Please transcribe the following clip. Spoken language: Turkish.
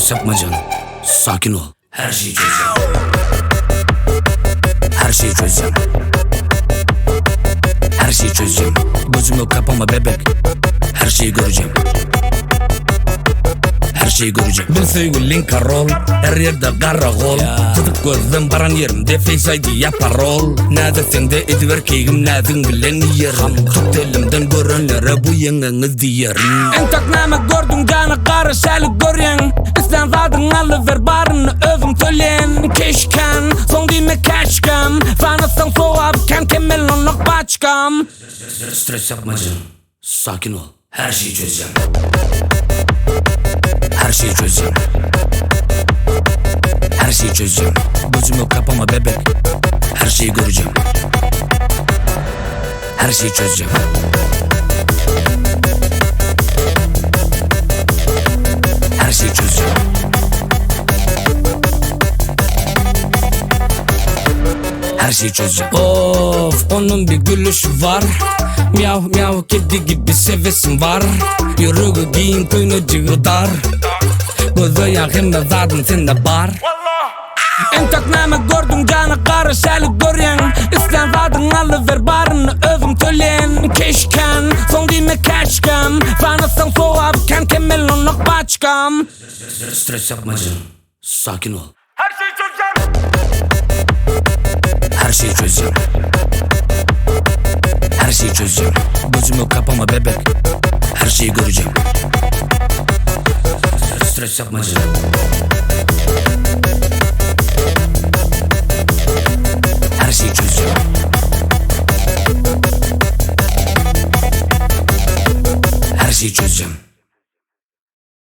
Stres yapma canım. Sakin ol. Her şeyi çözeceğim. Her şeyi çözeceğim. Her şeyi çözeceğim. Gözümü kapama bebek. Her şeyi göreceğim. Her şeyi göreceğim. Ben sevgilin karol. Her yerde karakol. Tutup gözüm baran yerimde Face ID yapar rol. Nerede sende ediver keyim nereden bilen yerim. Tut elimden görenlere bu yengeniz diyerim. En tak neme gördün canı kara şerlik görün. İsten zadın alıver barını özüm söyleyen. Keşken son dime keşkem. Fanasın soğuk kem kemel onluk başkam. Stres yapma canım. Sakin ol. Her şeyi çözeceğim. Her şeyi çözeceğim. Her şeyi çözeceğim. Gözümü kapama bebek. Her şeyi göreceğim. Her şeyi çözeceğim. Her şeyi çözeceğim. Her şeyi çözeceğim. Of, onun bir gülüşü var. Miyav miyav kedi gibi sevesim var. Yürüğü giyin kuynucu dar. Gözü yakında zaten sende bar. En tak neme gördün canı kara şerlik görün. İsten zadın alıver barını özüm söyleyen. Keşken son dime keşkem. Fanasın soğuk kem kemel onluk başkam. Stres yapma canım. Sakin ol. Her şeyi çözeceğim. Her şeyi çözeceğim. Her şeyi çözeceğim. Gözümü kapama bebek. Her şeyi göreceğim. Stres yapma canım. Her şeyi çözeceğim. Her şeyi çözeceğim.